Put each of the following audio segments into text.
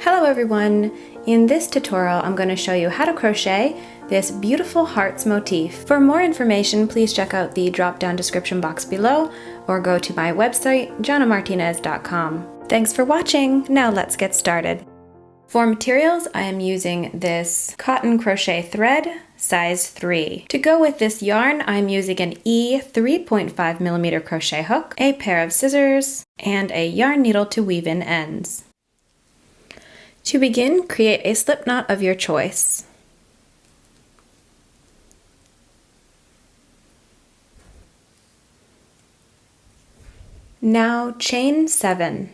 Hello everyone! In this tutorial I'm going to show you how to crochet this beautiful hearts motif. For more information, please check out the drop down description box below or go to my website jonnamartinez.com. Thanks for watching! Now let's get started. For materials, I am using this cotton crochet thread, size 3. To go with this yarn, I'm using an E 3.5mm crochet hook, a pair of scissors, and a yarn needle to weave in ends. To begin, create a slip knot of your choice. Now chain 7.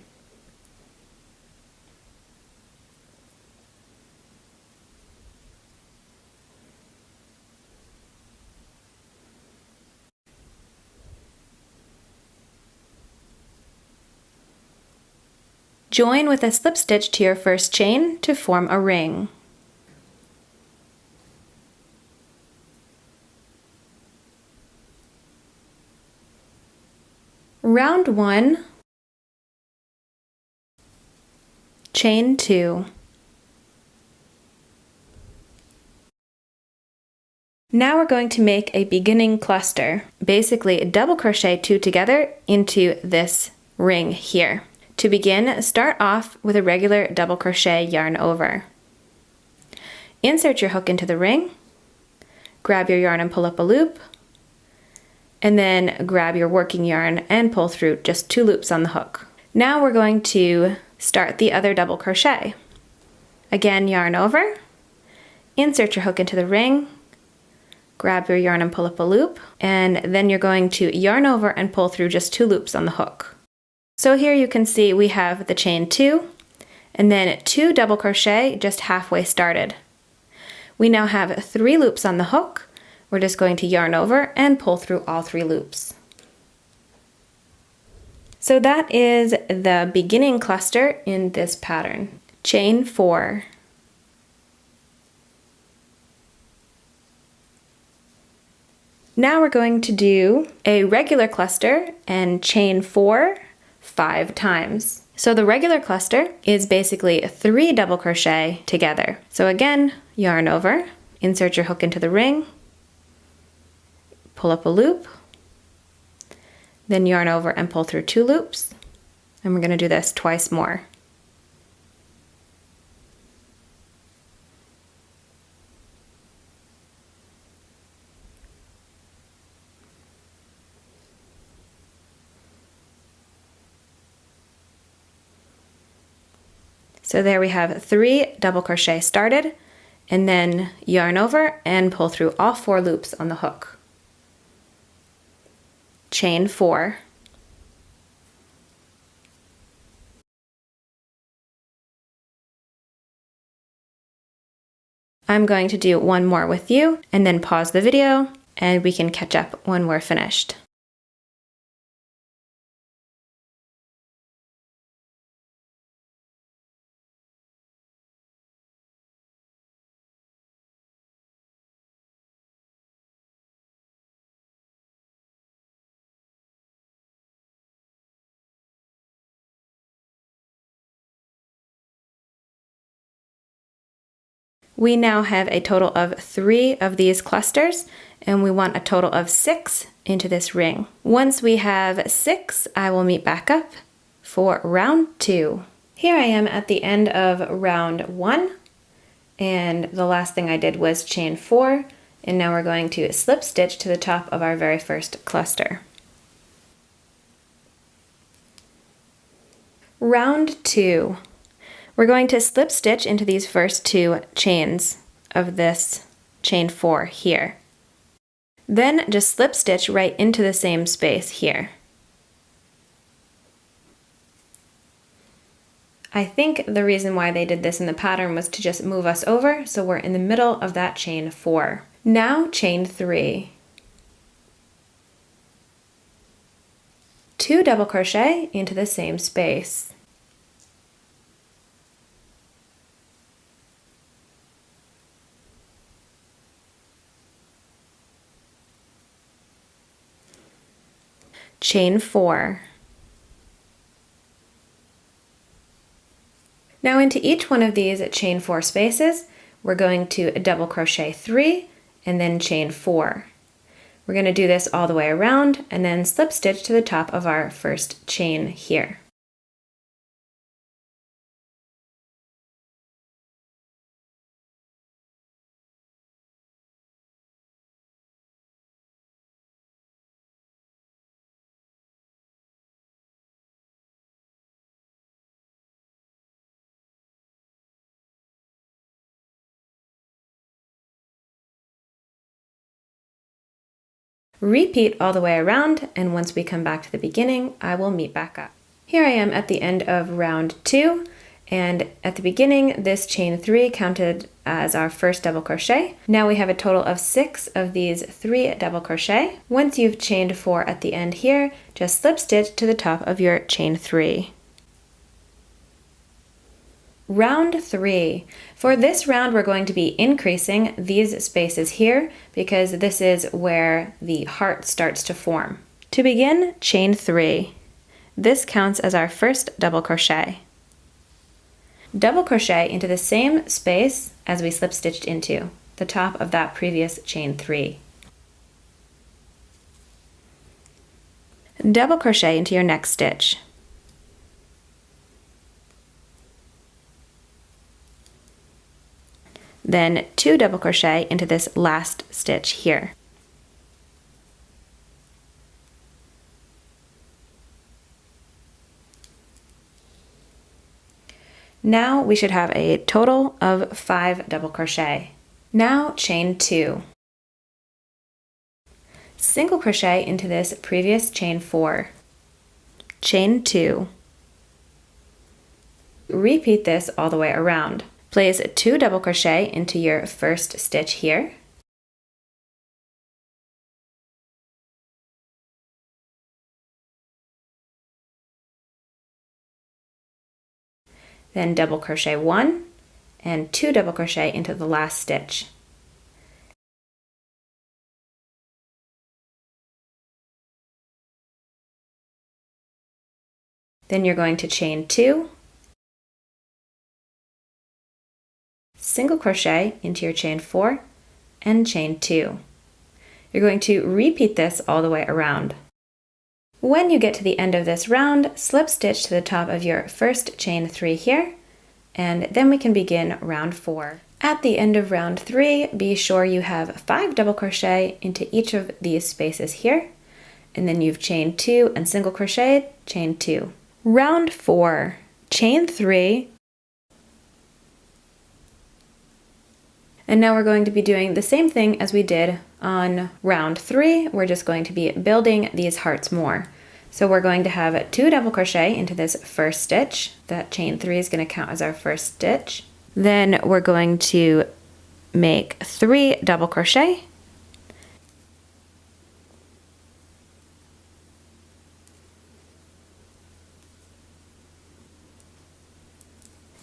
Join with a slip stitch to your first chain to form a ring. Round 1, chain 2. Now we're going to make a beginning cluster. Basically, double crochet 2 together into this ring here. To begin, start off with a regular double crochet yarn over. Insert your hook into the ring, grab your yarn and pull up a loop, and then grab your working yarn and pull through just 2 loops on the hook. Now we're going to start the other double crochet. Again, yarn over, insert your hook into the ring, grab your yarn and pull up a loop, and then you're going to yarn over and pull through just 2 loops on the hook. So here you can see we have the chain 2 and then 2 double crochet just halfway started. We now have 3 loops on the hook. We're just going to yarn over and pull through all 3 loops. So that is the beginning cluster in this pattern. Chain 4. Now we're going to do a regular cluster and chain 4 5 times. So the regular cluster is basically 3 double crochet together. So again, yarn over, insert your hook into the ring, pull up a loop, then yarn over and pull through 2 loops, and we're going to do this twice more. So there we have 3 double crochet started, and then yarn over and pull through all 4 loops on the hook. Chain 4. I'm going to do one more with you and then pause the video and we can catch up when we're finished. We now have a total of 3 of these clusters, and we want a total of 6 into this ring. Once we have 6, I will meet back up for round 2. Here I am at the end of round 1, and the last thing I did was chain 4, and now we're going to slip stitch to the top of our very first cluster. Round 2. We're going to slip stitch into these first 2 chains of this chain 4 here. Then just slip stitch right into the same space here. I think the reason why they did this in the pattern was to just move us over, so we're in the middle of that chain 4. Now chain 3. 2 double crochet into the same space. Chain 4. Now into each one of these chain 4 spaces, we're going to double crochet 3 and then chain 4. We're going to do this all the way around and then slip stitch to the top of our first chain here. Repeat all the way around, and once we come back to the beginning, I will meet back up. Here I am at the end of round 2, and at the beginning, this chain 3 counted as our first double crochet. Now we have a total of 6 of these 3 double crochet. Once you've chained 4 at the end here, just slip stitch to the top of your chain 3. Round 3. For this round, we're going to be increasing these spaces here because this is where the heart starts to form. To begin, chain 3. This counts as our first double crochet. Double crochet into the same space as we slip stitched into, the top of that previous chain 3. Double crochet into your next stitch. Then 2 double crochet into this last stitch here. Now we should have a total of 5 double crochet. Now chain 2. Single crochet into this previous chain 4. Chain 2. Repeat this all the way around. Place 2 double crochet into your first stitch here. Then double crochet 1 and 2 double crochet into the last stitch. Then you're going to chain 2, single crochet into your chain 4, and chain 2. You're going to repeat this all the way around. When you get to the end of this round, slip stitch to the top of your first chain 3 here, and then we can begin round 4. At the end of round 3, be sure you have 5 double crochet into each of these spaces here, and then you've chained 2 and single crocheted, chain 2. Round 4, chain 3, and now we're going to be doing the same thing as we did on round 3. We're just going to be building these hearts more. So we're going to have 2 double crochet into this first stitch. That chain 3 is going to count as our first stitch. Then we're going to make 3 double crochet.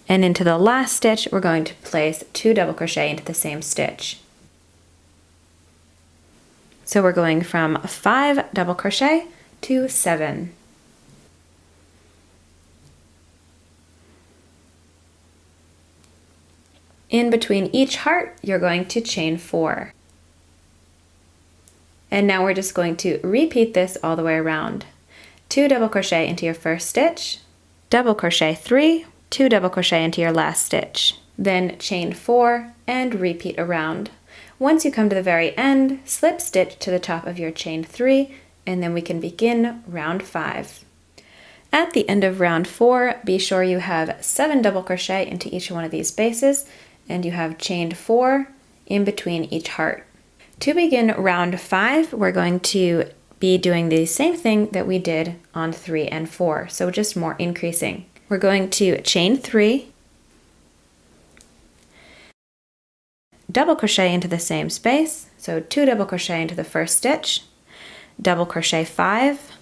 And into the last stitch, we're going to place 2 double crochet into the same stitch. So we're going from 5 double crochet to 7. In between each heart, you're going to chain 4. And now we're just going to repeat this all the way around. 2 double crochet into your first stitch, double crochet 3, 2 double crochet into your last stitch, then chain 4 and repeat around. Once you come to the very end, slip stitch to the top of your chain 3, and then we can begin round 5. At the end of round 4, be sure you have 7 double crochet into each one of these spaces, and you have chained 4 in between each heart. To begin round 5, we're going to be doing the same thing that we did on 3 and 4, so just more increasing. We're going to chain 3, double crochet into the same space, so 2 double crochet into the first stitch, double crochet 5,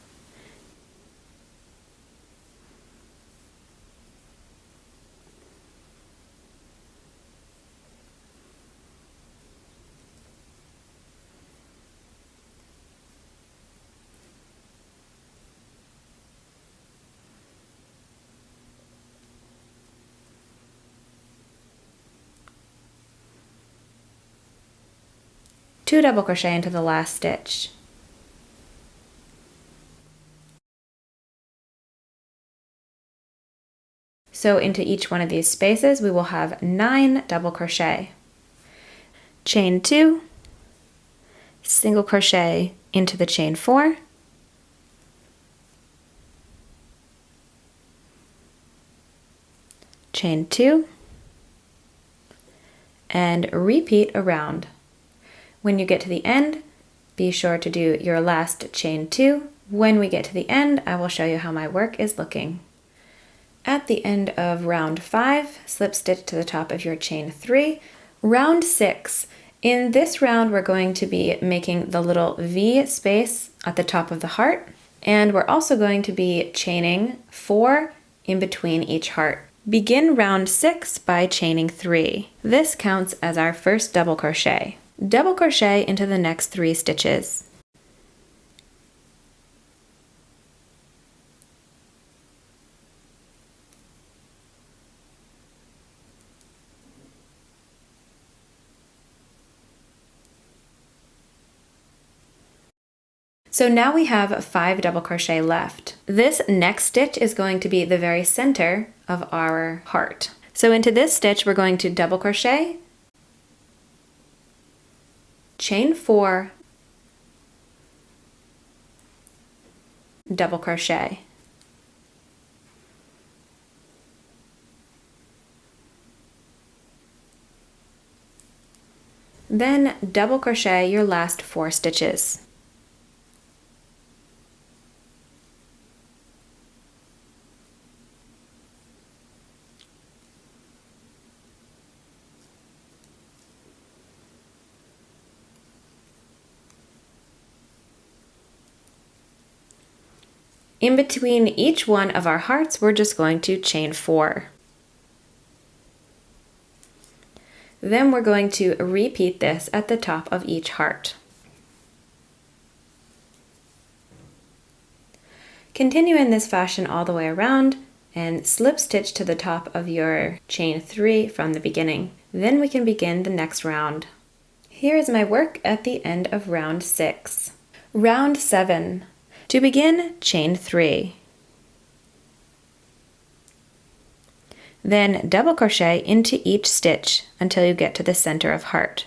2 double crochet into the last stitch. So into each one of these spaces we will have 9 double crochet. Chain 2, single crochet into the chain 4, chain 2, and repeat around. When you get to the end, be sure to do your last chain 2. When we get to the end, I will show you how my work is looking. At the end of round 5, slip stitch to the top of your chain 3. Round 6. In this round, we're going to be making the little V space at the top of the heart, and we're also going to be chaining 4 in between each heart. Begin round 6 by chaining 3. This counts as our first double crochet. Double crochet into the next 3 stitches. So now we have 5 double crochet left. This next stitch is going to be the very center of our heart. So into this stitch we're going to double crochet, chain 4, double crochet. Then double crochet your last 4 stitches. In between each one of our hearts, we're just going to chain 4. Then we're going to repeat this at the top of each heart. Continue in this fashion all the way around and slip stitch to the top of your chain 3 from the beginning. Then we can begin the next round. Here is my work at the end of round 6. Round 7. To begin, chain 3. Then double crochet into each stitch until you get to the center of heart.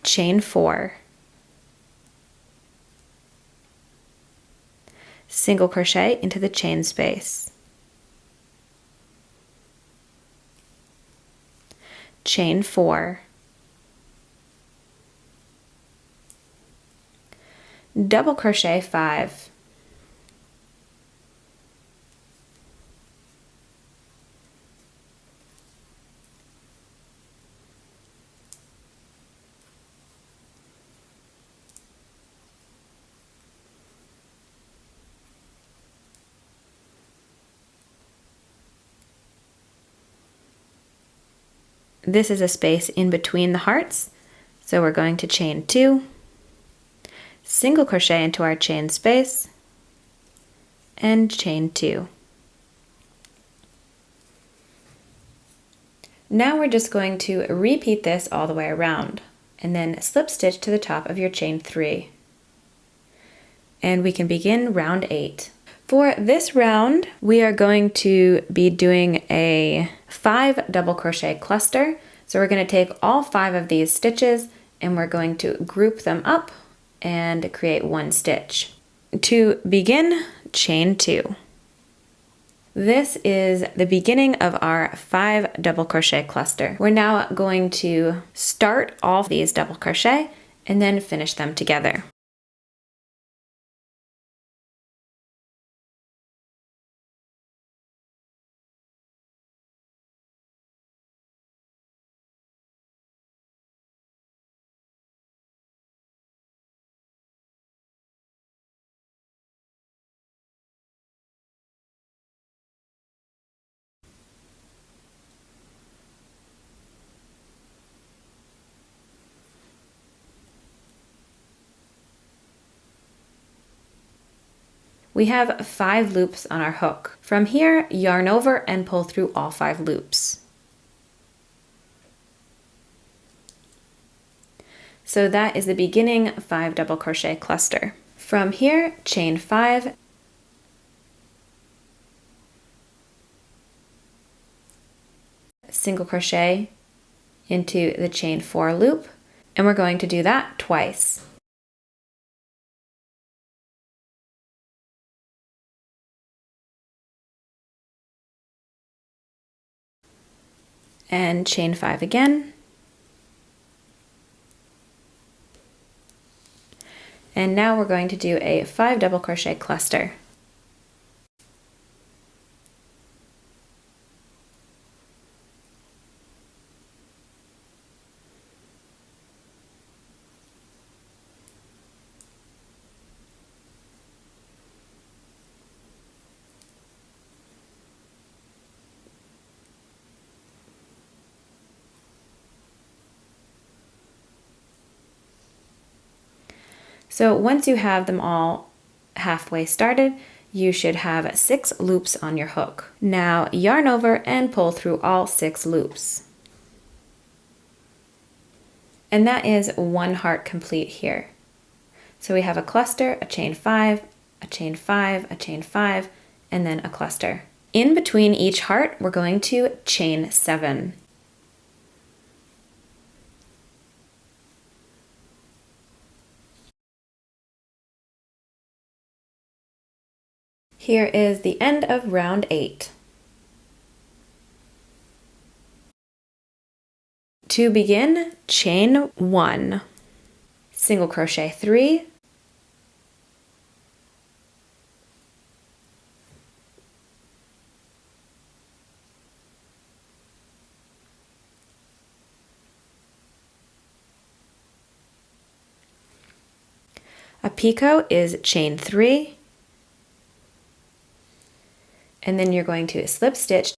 Chain 4. Single crochet into the chain space. Chain 4. Double crochet 5. This is a space in between the hearts, so we're going to chain 2, single crochet into our chain space, and chain 2. Now we're just going to repeat this all the way around, and then slip stitch to the top of your chain 3. And we can begin round 8. For this round, we are going to be doing a 5 double crochet cluster. So we're going to take all 5 of these stitches and we're going to group them up and create 1 stitch. To begin, chain 2. This is the beginning of our 5 double crochet cluster. We're now going to start all of these double crochet and then finish them together. We have 5 loops on our hook. From here, yarn over and pull through all 5 loops. So that is the beginning 5 double crochet cluster. From here, chain 5, single crochet into the chain 4 loop, and we're going to do that twice. And chain 5 again. And now we're going to do a 5 double crochet cluster. So once you have them all halfway started, you should have 6 loops on your hook. Now yarn over and pull through all 6 loops. And that is 1 heart complete here. So we have a cluster, a chain 5, a chain 5, a chain 5, and then a cluster. In between each heart, we're going to chain 7. Here is the end of round 8. To begin, chain 1, single crochet 3, a picot is chain 3, and then you're going to slip stitch,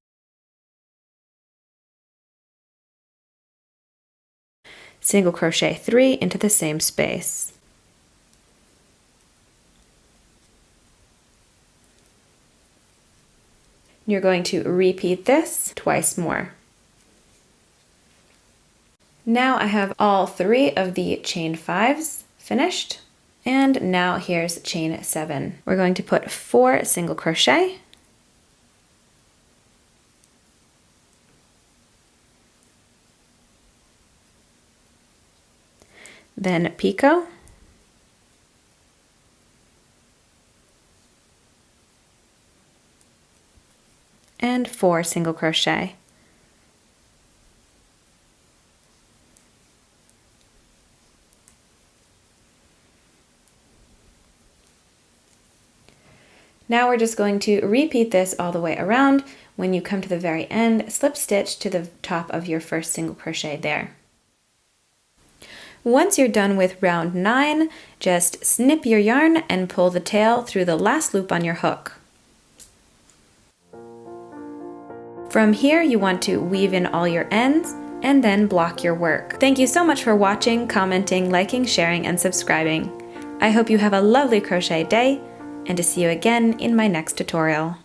single crochet 3 into the same space. You're going to repeat this twice more. Now I have all 3 of the chain 5s finished, and now here's chain 7. We're going to put 4 single crochet, then picot, and 4 single crochet. Now we're just going to repeat this all the way around. When you come to the very end, slip stitch to the top of your first single crochet there. Once you're done with round 9, just snip your yarn and pull the tail through the last loop on your hook. From here, you want to weave in all your ends and then block your work. Thank you so much for watching, commenting, liking, sharing, and subscribing. I hope you have a lovely crochet day, and to see you again in my next tutorial.